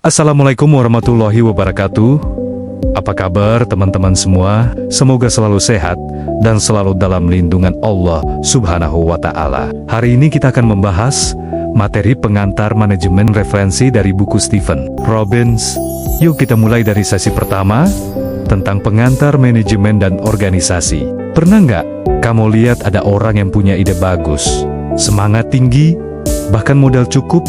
Assalamualaikum warahmatullahi wabarakatuh. Apa kabar teman-teman semua? Semoga selalu sehat dan selalu dalam lindungan Allah Subhanahu wa Ta'ala. Hari ini kita akan membahas materi pengantar manajemen referensi dari buku Stephen Robbins. Yuk kita mulai dari sesi pertama tentang pengantar manajemen dan organisasi. Pernah nggak kamu lihat ada orang yang punya ide bagus, semangat tinggi, bahkan modal cukup,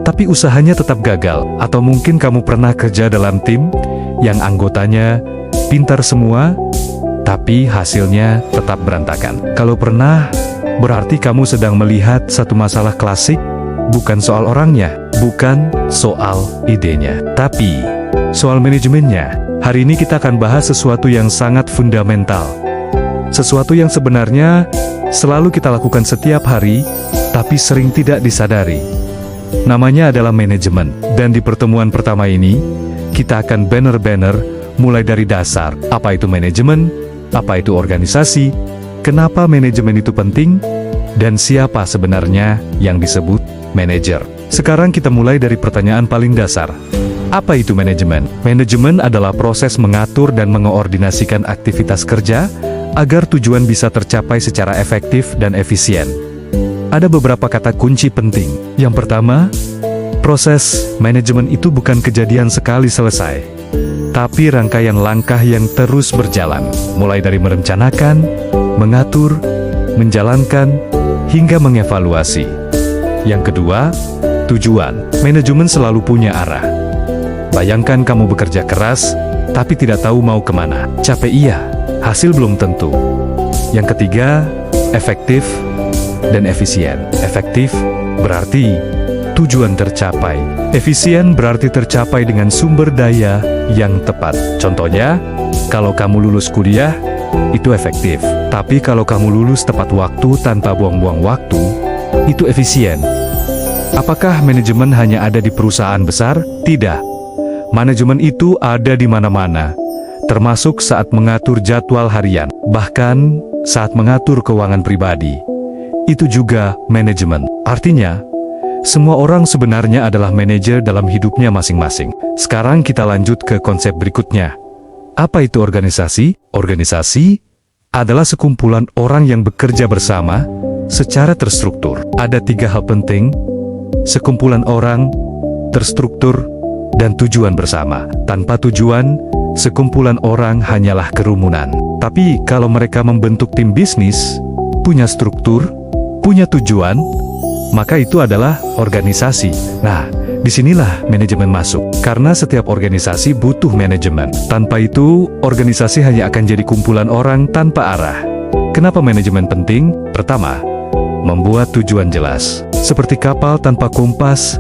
tapi usahanya tetap gagal? Atau mungkin kamu pernah kerja dalam tim yang anggotanya pintar semua, tapi hasilnya tetap berantakan? Kalau pernah, berarti kamu sedang melihat satu masalah klasik, bukan soal orangnya, bukan soal idenya, tapi soal manajemennya. Hari ini kita akan bahas sesuatu yang sangat fundamental, sesuatu yang sebenarnya selalu kita lakukan setiap hari, tapi sering tidak disadari. Namanya adalah manajemen. Dan di pertemuan pertama ini, kita akan banner-banner mulai dari dasar. Apa itu manajemen? Apa itu organisasi? Kenapa manajemen itu penting? Dan siapa sebenarnya yang disebut manajer? Sekarang kita mulai dari pertanyaan paling dasar. Apa itu manajemen? Manajemen adalah proses mengatur dan mengoordinasikan aktivitas kerja agar tujuan bisa tercapai secara efektif dan efisien. Ada beberapa kata kunci penting. Yang pertama, proses manajemen itu bukan kejadian sekali selesai, tapi rangkaian langkah yang terus berjalan, mulai dari merencanakan, mengatur, menjalankan, hingga mengevaluasi. Yang kedua, tujuan. Manajemen selalu punya arah. Bayangkan kamu bekerja keras, tapi tidak tahu mau kemana. Capek iya, hasil belum tentu. Yang ketiga, efektif dan efisien. Efektif berarti tujuan tercapai. Efisien berarti tercapai dengan sumber daya yang tepat. Contohnya, kalau kamu lulus kuliah, itu efektif. Tapi kalau kamu lulus tepat waktu tanpa buang-buang waktu, itu efisien. Apakah manajemen hanya ada di perusahaan besar? Tidak. Manajemen itu ada di mana-mana, termasuk saat mengatur jadwal harian, bahkan saat mengatur keuangan pribadi. Itu juga manajemen. Artinya, semua orang sebenarnya adalah manajer dalam hidupnya masing-masing. Sekarang kita lanjut ke konsep berikutnya. Apa itu organisasi? Organisasi adalah sekumpulan orang yang bekerja bersama secara terstruktur. Ada 3 hal penting: sekumpulan orang, terstruktur, dan tujuan bersama. Tanpa tujuan, sekumpulan orang hanyalah kerumunan. Tapi kalau mereka membentuk tim bisnis, punya struktur, punya tujuan, maka itu adalah organisasi. Nah, disinilah manajemen masuk. Karena setiap organisasi butuh manajemen. Tanpa itu, organisasi hanya akan jadi kumpulan orang tanpa arah. Kenapa manajemen penting? Pertama, membuat tujuan jelas. Seperti kapal tanpa kompas,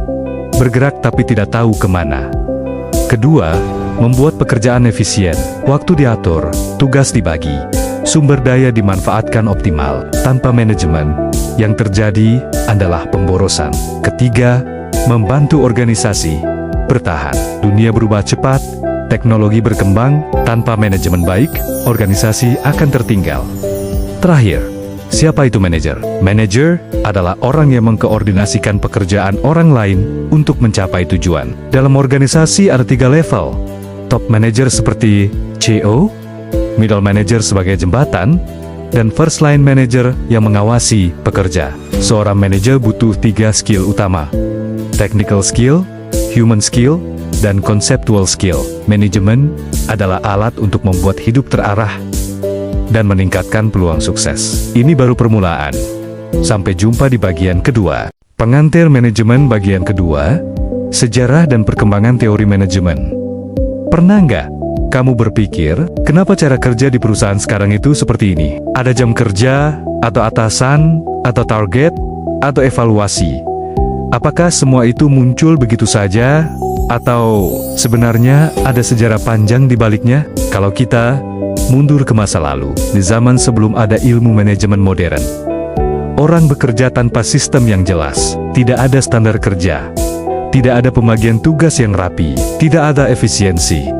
bergerak tapi tidak tahu kemana. Kedua, membuat pekerjaan efisien. Waktu diatur, tugas dibagi, sumber daya dimanfaatkan optimal. Tanpa manajemen, yang terjadi adalah pemborosan. Ketiga, membantu organisasi bertahan. Dunia berubah cepat, teknologi berkembang. Tanpa manajemen baik, organisasi akan tertinggal. Terakhir, siapa itu manajer? Manajer adalah orang yang mengkoordinasikan pekerjaan orang lain untuk mencapai tujuan. Dalam organisasi ada 3 level. Top manager seperti CEO, middle manager sebagai jembatan, dan first line manager yang mengawasi pekerja. Seorang manajer butuh 3 skill utama: technical skill, human skill, dan conceptual skill. Manajemen adalah alat untuk membuat hidup terarah dan meningkatkan peluang sukses. Ini baru permulaan. Sampai jumpa di bagian kedua. Pengantar manajemen bagian kedua, sejarah dan perkembangan teori manajemen. Pernah nggak kamu berpikir, kenapa cara kerja di perusahaan sekarang itu seperti ini? Ada jam kerja, atau atasan, atau target, atau evaluasi. Apakah semua itu muncul begitu saja? Atau sebenarnya ada sejarah panjang di baliknya? Kalau kita mundur ke masa lalu, di zaman sebelum ada ilmu manajemen modern, orang bekerja tanpa sistem yang jelas. Tidak ada standar kerja, tidak ada pembagian tugas yang rapi, tidak ada efisiensi.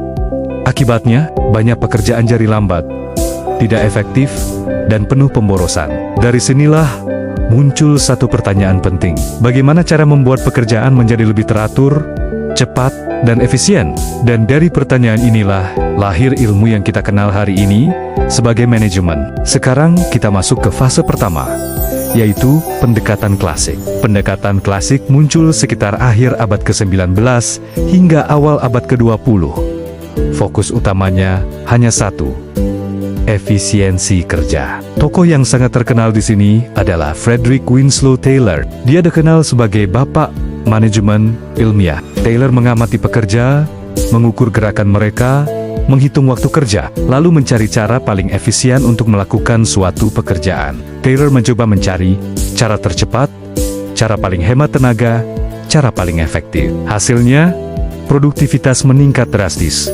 Akibatnya, banyak pekerjaan jadi lambat, tidak efektif, dan penuh pemborosan. Dari sinilah muncul satu pertanyaan penting. Bagaimana cara membuat pekerjaan menjadi lebih teratur, cepat, dan efisien. Dan dari pertanyaan inilah lahir ilmu yang kita kenal hari ini sebagai manajemen. Sekarang kita masuk ke fase pertama, yaitu pendekatan klasik. Pendekatan klasik muncul sekitar akhir abad ke-19 hingga awal abad ke-20. Fokus utamanya hanya satu, efisiensi kerja. Tokoh yang sangat terkenal di sini adalah Frederick Winslow Taylor. Dia dikenal sebagai bapak manajemen ilmiah. Taylor mengamati pekerja, mengukur gerakan mereka, menghitung waktu kerja, lalu mencari cara paling efisien untuk melakukan suatu pekerjaan. Taylor mencoba mencari cara tercepat, cara paling hemat tenaga, cara paling efektif. Hasilnya, produktivitas meningkat drastis.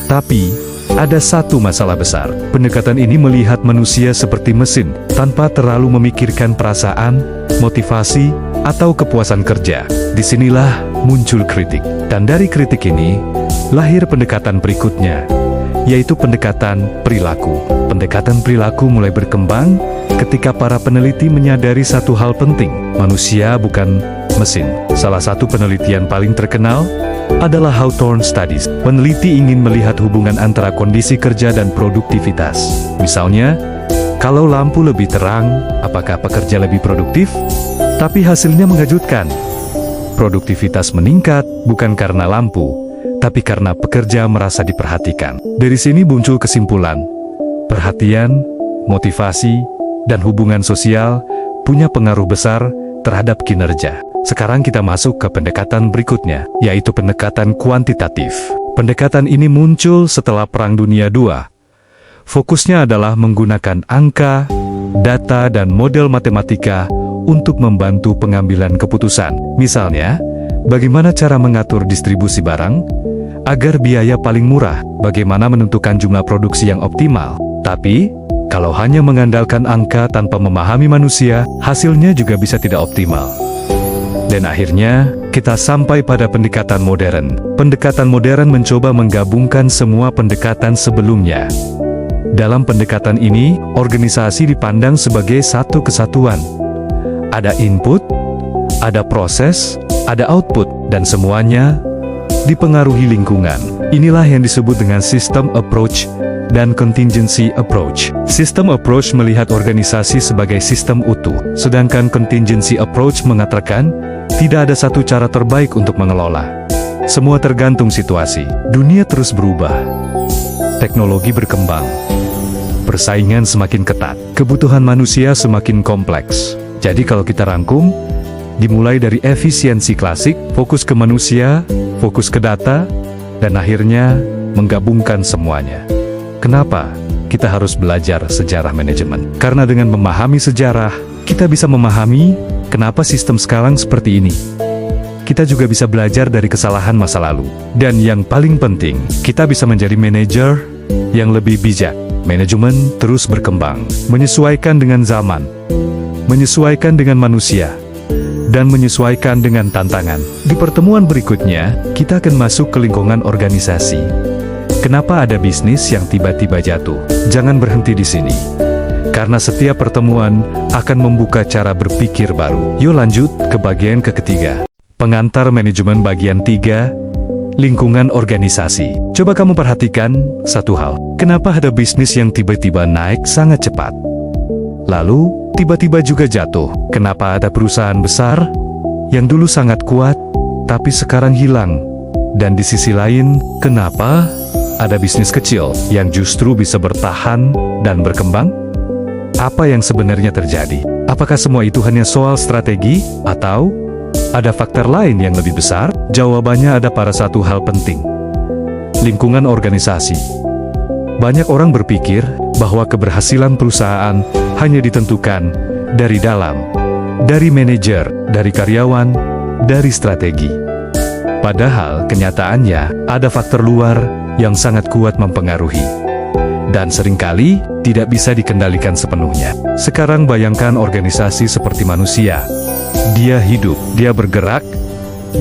Tapi, ada satu masalah besar. Pendekatan ini melihat manusia seperti mesin, tanpa terlalu memikirkan perasaan, motivasi, atau kepuasan kerja. Disinilah muncul kritik. Dan dari kritik ini, lahir pendekatan berikutnya, yaitu pendekatan perilaku. Pendekatan perilaku mulai berkembang ketika para peneliti menyadari satu hal penting. Manusia bukan mesin. Salah satu penelitian paling terkenal adalah Hawthorne Studies. Peneliti ingin melihat hubungan antara kondisi kerja dan produktivitas. Misalnya, kalau lampu lebih terang, apakah pekerja lebih produktif? Tapi hasilnya mengejutkan. Produktivitas meningkat bukan karena lampu, tapi karena pekerja merasa diperhatikan. Dari sini muncul kesimpulan, perhatian, motivasi, dan hubungan sosial punya pengaruh besar terhadap kinerja. Sekarang kita masuk ke pendekatan berikutnya, yaitu pendekatan kuantitatif. Pendekatan ini muncul setelah Perang Dunia II. Fokusnya adalah menggunakan angka, data, dan model matematika untuk membantu pengambilan keputusan. Misalnya, bagaimana cara mengatur distribusi barang agar biaya paling murah, bagaimana menentukan jumlah produksi yang optimal. Tapi, kalau hanya mengandalkan angka tanpa memahami manusia, hasilnya juga bisa tidak optimal. Dan akhirnya, kita sampai pada pendekatan modern. Pendekatan modern mencoba menggabungkan semua pendekatan sebelumnya. Dalam pendekatan ini, organisasi dipandang sebagai satu kesatuan. Ada input, ada proses, ada output, dan semuanya dipengaruhi lingkungan. Inilah yang disebut dengan system approach dan contingency approach. System approach melihat organisasi sebagai sistem utuh, sedangkan contingency approach mengatakan tidak ada satu cara terbaik untuk mengelola. Semua tergantung situasi. Dunia terus berubah. Teknologi berkembang. Persaingan semakin ketat. Kebutuhan manusia semakin kompleks. Jadi kalau kita rangkum, dimulai dari efisiensi klasik, fokus ke manusia, fokus ke data, dan akhirnya menggabungkan semuanya. Kenapa kita harus belajar sejarah manajemen? Karena dengan memahami sejarah, kita bisa memahami kenapa sistem sekarang seperti ini. Kita juga bisa belajar dari kesalahan masa lalu. Dan yang paling penting, kita bisa menjadi manajer yang lebih bijak. Manajemen terus berkembang, menyesuaikan dengan zaman, menyesuaikan dengan manusia, dan menyesuaikan dengan tantangan. Di pertemuan berikutnya, kita akan masuk ke lingkungan organisasi. Kenapa ada bisnis yang tiba-tiba jatuh? Jangan berhenti di sini. Karena setiap pertemuan akan membuka cara berpikir baru. Yuk lanjut ke bagian ketiga. Pengantar manajemen bagian 3, lingkungan organisasi. Coba kamu perhatikan satu hal. Kenapa ada bisnis yang tiba-tiba naik sangat cepat? Lalu, tiba-tiba juga jatuh. Kenapa ada perusahaan besar yang dulu sangat kuat, tapi sekarang hilang? Dan di sisi lain, kenapa ada bisnis kecil yang justru bisa bertahan dan berkembang? Apa yang sebenarnya terjadi? Apakah semua itu hanya soal strategi, atau ada faktor lain yang lebih besar? Jawabannya ada pada satu hal penting. Lingkungan organisasi. Banyak orang berpikir bahwa keberhasilan perusahaan hanya ditentukan dari dalam, dari manajer, dari karyawan, dari strategi. Padahal kenyataannya ada faktor luar yang sangat kuat mempengaruhi. Dan seringkali tidak bisa dikendalikan sepenuhnya. Sekarang bayangkan organisasi seperti manusia. Dia hidup, dia bergerak,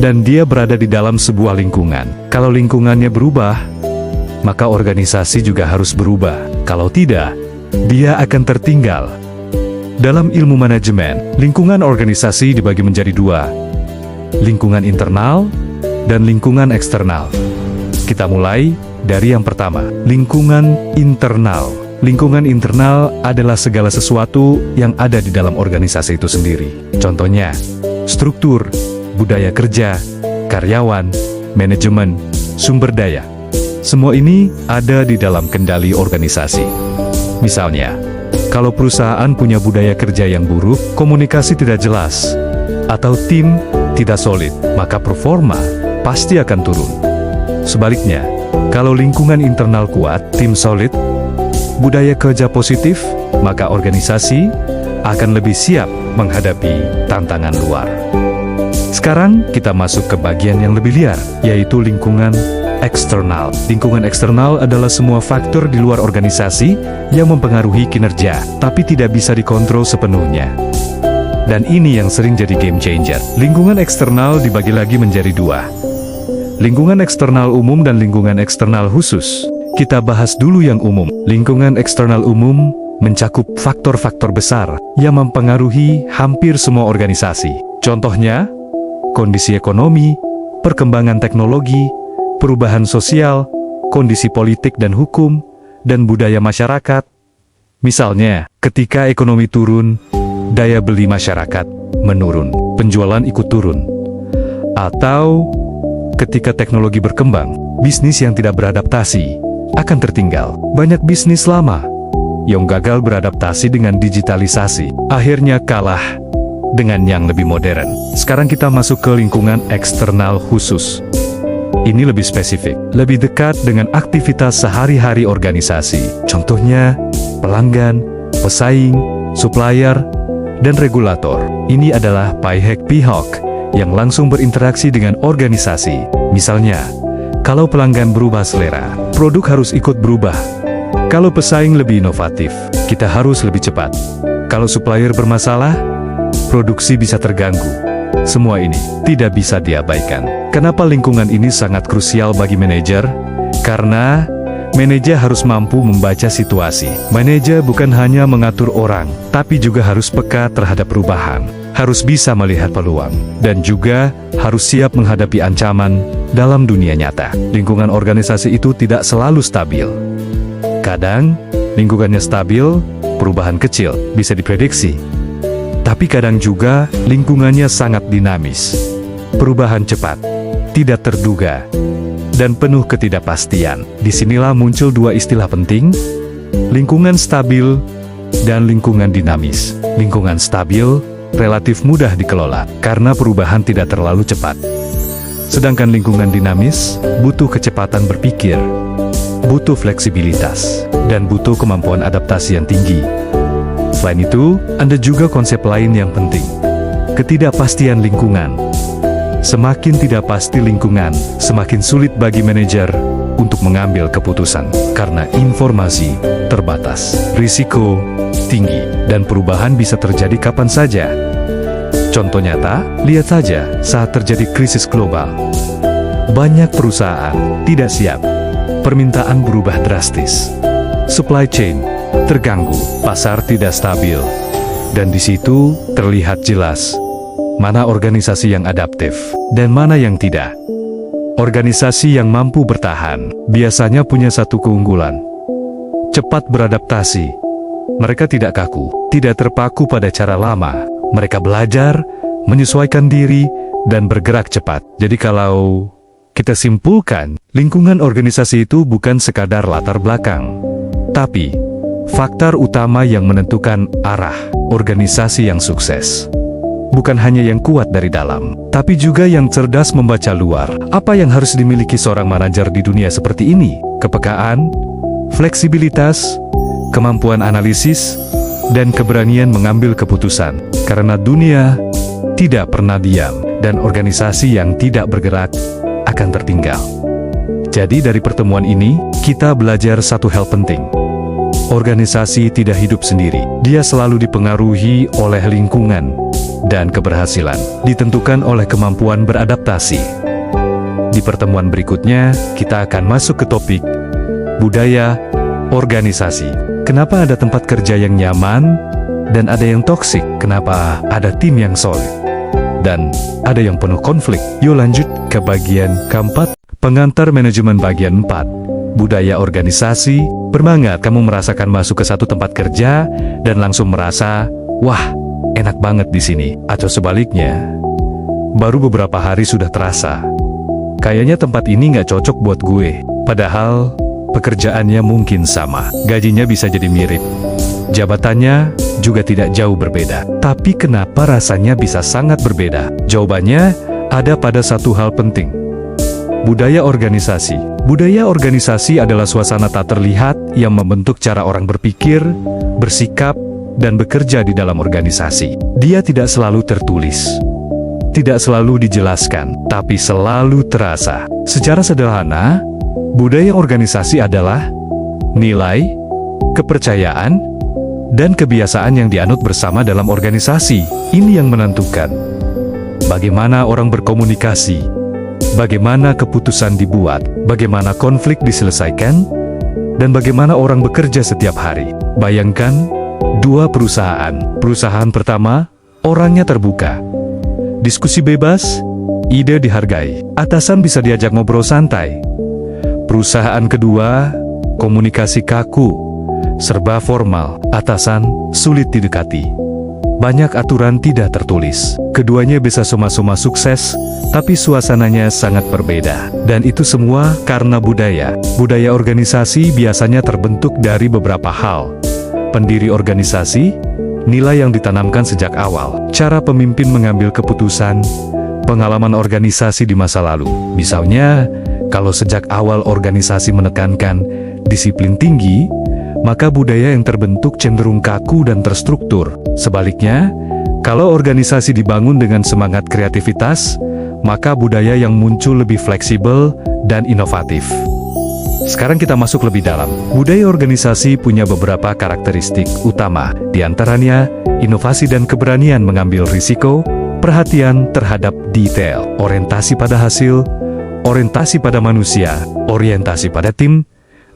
dan dia berada di dalam sebuah lingkungan. Kalau lingkungannya berubah, maka organisasi juga harus berubah. Kalau tidak, dia akan tertinggal. Dalam ilmu manajemen, lingkungan organisasi dibagi menjadi dua. Lingkungan internal dan lingkungan eksternal. Kita mulai dari yang pertama, lingkungan internal. Lingkungan internal adalah segala sesuatu yang ada di dalam organisasi itu sendiri. Contohnya, struktur, budaya kerja, karyawan, manajemen, sumber daya. Semua ini ada di dalam kendali organisasi. Misalnya, kalau perusahaan punya budaya kerja yang buruk, komunikasi tidak jelas, atau tim tidak solid, maka performa pasti akan turun. Sebaliknya, kalau lingkungan internal kuat, tim solid, budaya kerja positif, maka organisasi akan lebih siap menghadapi tantangan luar. Sekarang kita masuk ke bagian yang lebih liar, yaitu lingkungan eksternal. Lingkungan eksternal adalah semua faktor di luar organisasi yang mempengaruhi kinerja, tapi tidak bisa dikontrol sepenuhnya. Dan ini yang sering jadi game changer. Lingkungan eksternal dibagi lagi menjadi dua. Lingkungan eksternal umum dan lingkungan eksternal khusus. Kita bahas dulu yang umum. Lingkungan eksternal umum mencakup faktor-faktor besar yang mempengaruhi hampir semua organisasi. Contohnya, kondisi ekonomi, perkembangan teknologi, perubahan sosial, kondisi politik dan hukum, dan budaya masyarakat. Misalnya, ketika ekonomi turun, daya beli masyarakat menurun, penjualan ikut turun. Atau, ketika teknologi berkembang, bisnis yang tidak beradaptasi akan tertinggal. Banyak bisnis lama yang gagal beradaptasi dengan digitalisasi, akhirnya kalah dengan yang lebih modern. Sekarang kita masuk ke lingkungan eksternal khusus. Ini lebih spesifik, lebih dekat dengan aktivitas sehari-hari organisasi. Contohnya, pelanggan, pesaing, supplier, dan regulator. Ini adalah pihak yang langsung berinteraksi dengan organisasi. Misalnya, kalau pelanggan berubah selera, produk harus ikut berubah. Kalau pesaing lebih inovatif, kita harus lebih cepat. Kalau supplier bermasalah, produksi bisa terganggu. Semua ini tidak bisa diabaikan. Kenapa lingkungan ini sangat krusial bagi manajer? Karena manajer harus mampu membaca situasi. Manajer bukan hanya mengatur orang, tapi juga harus peka terhadap perubahan. Harus bisa melihat peluang, dan juga harus siap menghadapi ancaman dalam dunia nyata. Lingkungan organisasi itu tidak selalu stabil. Kadang, lingkungannya stabil, perubahan kecil, bisa diprediksi. Tapi kadang juga, lingkungannya sangat dinamis. Perubahan cepat, tidak terduga, dan penuh ketidakpastian. Disinilah muncul dua istilah penting, lingkungan stabil dan lingkungan dinamis. Lingkungan stabil relatif mudah dikelola, karena perubahan tidak terlalu cepat. Sedangkan lingkungan dinamis, butuh kecepatan berpikir, butuh fleksibilitas, dan butuh kemampuan adaptasi yang tinggi. Selain itu, ada juga konsep lain yang penting, ketidakpastian lingkungan. Semakin tidak pasti lingkungan, semakin sulit bagi manajer untuk mengambil keputusan, karena informasi terbatas, risiko tinggi, dan perubahan bisa terjadi kapan saja. Contoh nyata, lihat saja saat terjadi krisis global. Banyak perusahaan tidak siap, permintaan berubah drastis, supply chain terganggu, pasar tidak stabil, dan di situ terlihat jelas mana organisasi yang adaptif dan mana yang tidak. Organisasi yang mampu bertahan biasanya punya satu keunggulan: cepat beradaptasi. Mereka tidak kaku, tidak terpaku pada cara lama. Mereka belajar, menyesuaikan diri, dan bergerak cepat. Jadi kalau kita simpulkan, lingkungan organisasi itu bukan sekadar latar belakang, tapi faktor utama yang menentukan arah organisasi yang sukses. Bukan hanya yang kuat dari dalam, tapi juga yang cerdas membaca luar. Apa yang harus dimiliki seorang manajer di dunia seperti ini? Kepekaan, fleksibilitas, kemampuan analisis, dan keberanian mengambil keputusan. Karena dunia tidak pernah diam, dan organisasi yang tidak bergerak akan tertinggal. Jadi dari pertemuan ini, kita belajar satu hal penting. Organisasi tidak hidup sendiri. Dia selalu dipengaruhi oleh lingkungan, dan keberhasilan ditentukan oleh kemampuan beradaptasi. Di pertemuan berikutnya, kita akan masuk ke topik budaya organisasi. Kenapa ada tempat kerja yang nyaman dan ada yang toksik? Kenapa ada tim yang solid dan ada yang penuh konflik. Yuk lanjut ke bagian keempat. Pengantar manajemen bagian 4. Budaya organisasi. Bermangat kamu merasakan masuk ke satu tempat kerja dan langsung merasa, wah, enak banget di sini. Atau sebaliknya, baru beberapa hari sudah terasa, kayaknya tempat ini nggak cocok buat gue. Padahal pekerjaannya mungkin sama, gajinya bisa jadi mirip, jabatannya juga tidak jauh berbeda. Tapi kenapa rasanya bisa sangat berbeda? Jawabannya ada pada satu hal penting. Budaya organisasi. Budaya organisasi adalah suasana tak terlihat yang membentuk cara orang berpikir, bersikap, dan bekerja di dalam organisasi. Dia tidak selalu tertulis, tidak selalu dijelaskan, tapi selalu terasa. Secara sederhana, budaya organisasi adalah nilai, kepercayaan, dan kebiasaan yang dianut bersama dalam organisasi. Ini yang menentukan bagaimana orang berkomunikasi, bagaimana keputusan dibuat, bagaimana konflik diselesaikan, dan bagaimana orang bekerja setiap hari. Bayangkan dua perusahaan. Perusahaan pertama, orangnya terbuka, diskusi bebas, ide dihargai, atasan bisa diajak ngobrol santai. Perusahaan kedua, komunikasi kaku, serba formal, atasan sulit didekati, banyak aturan tidak tertulis. Keduanya bisa sama-sama sukses, tapi suasananya sangat berbeda. Dan itu semua karena budaya. Budaya organisasi biasanya terbentuk dari beberapa hal. Pendiri organisasi, nilai yang ditanamkan sejak awal, cara pemimpin mengambil keputusan, pengalaman organisasi di masa lalu. Misalnya, kalau sejak awal organisasi menekankan disiplin tinggi, maka budaya yang terbentuk cenderung kaku dan terstruktur. Sebaliknya, kalau organisasi dibangun dengan semangat kreativitas, maka budaya yang muncul lebih fleksibel dan inovatif. Sekarang kita masuk lebih dalam. Budaya organisasi punya beberapa karakteristik utama, di antaranya inovasi dan keberanian mengambil risiko, perhatian terhadap detail, orientasi pada hasil, orientasi pada manusia, orientasi pada tim,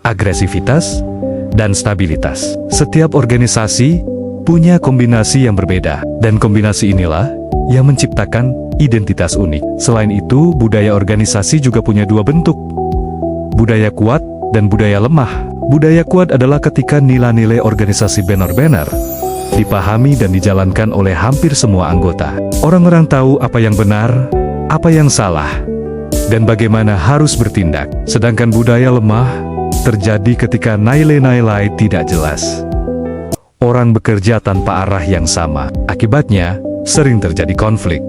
agresivitas, dan stabilitas. Setiap organisasi punya kombinasi yang berbeda, dan kombinasi inilah yang menciptakan identitas unik. Selain itu, budaya organisasi juga punya dua bentuk, budaya kuat dan budaya lemah. Budaya kuat adalah ketika nilai-nilai organisasi benar-benar dipahami dan dijalankan oleh hampir semua anggota. Orang-orang tahu apa yang benar, apa yang salah, dan bagaimana harus bertindak. Sedangkan budaya lemah terjadi ketika nilai-nilai tidak jelas. Orang bekerja tanpa arah yang sama. Akibatnya, sering terjadi konflik.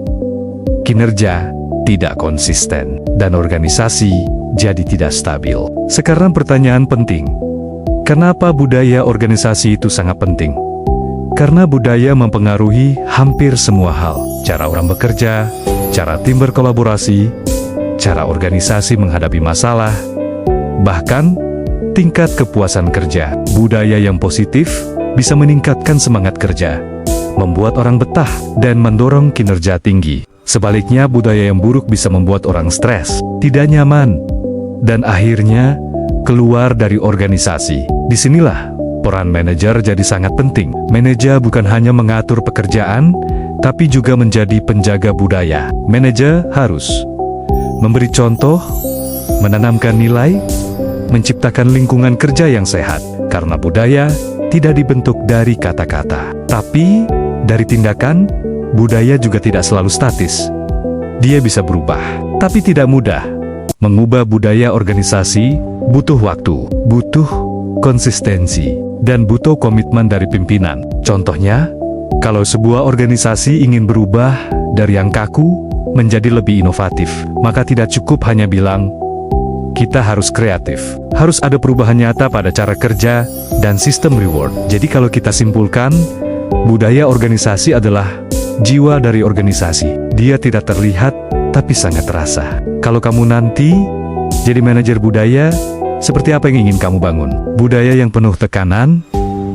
Kinerja tidak konsisten, dan organisasi jadi tidak stabil. Sekarang pertanyaan penting. Kenapa budaya organisasi itu sangat penting? Karena budaya mempengaruhi hampir semua hal. Cara orang bekerja, cara tim berkolaborasi, cara organisasi menghadapi masalah, bahkan tingkat kepuasan kerja. Budaya yang positif bisa meningkatkan semangat kerja, membuat orang betah, dan mendorong kinerja tinggi. Sebaliknya, budaya yang buruk bisa membuat orang stres, tidak nyaman, dan akhirnya keluar dari organisasi. Disinilah peran manajer jadi sangat penting. Manajer bukan hanya mengatur pekerjaan, tapi juga menjadi penjaga budaya. Manajer harus memberi contoh, menanamkan nilai, menciptakan lingkungan kerja yang sehat. Karena budaya tidak dibentuk dari kata-kata, tapi dari tindakan. Budaya juga tidak selalu statis. Dia bisa berubah, tapi tidak mudah. Mengubah budaya organisasi butuh waktu, butuh konsistensi, dan butuh komitmen dari pimpinan. Contohnya, kalau sebuah organisasi ingin berubah dari yang kaku menjadi lebih inovatif, maka tidak cukup hanya bilang, kita harus kreatif. Harus ada perubahan nyata pada cara kerja dan sistem reward. Jadi kalau kita simpulkan, budaya organisasi adalah jiwa dari organisasi. Dia tidak terlihat, tapi sangat terasa. Kalau kamu nanti jadi manajer budaya, seperti apa yang ingin kamu bangun? Budaya yang penuh tekanan,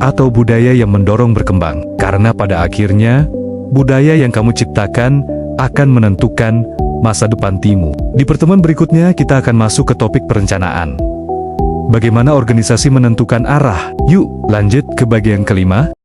atau budaya yang mendorong berkembang? Karena pada akhirnya, budaya yang kamu ciptakan akan menentukan masa depan timmu. Di pertemuan berikutnya, kita akan masuk ke topik perencanaan. Bagaimana organisasi menentukan arah? Yuk, lanjut ke bagian kelima.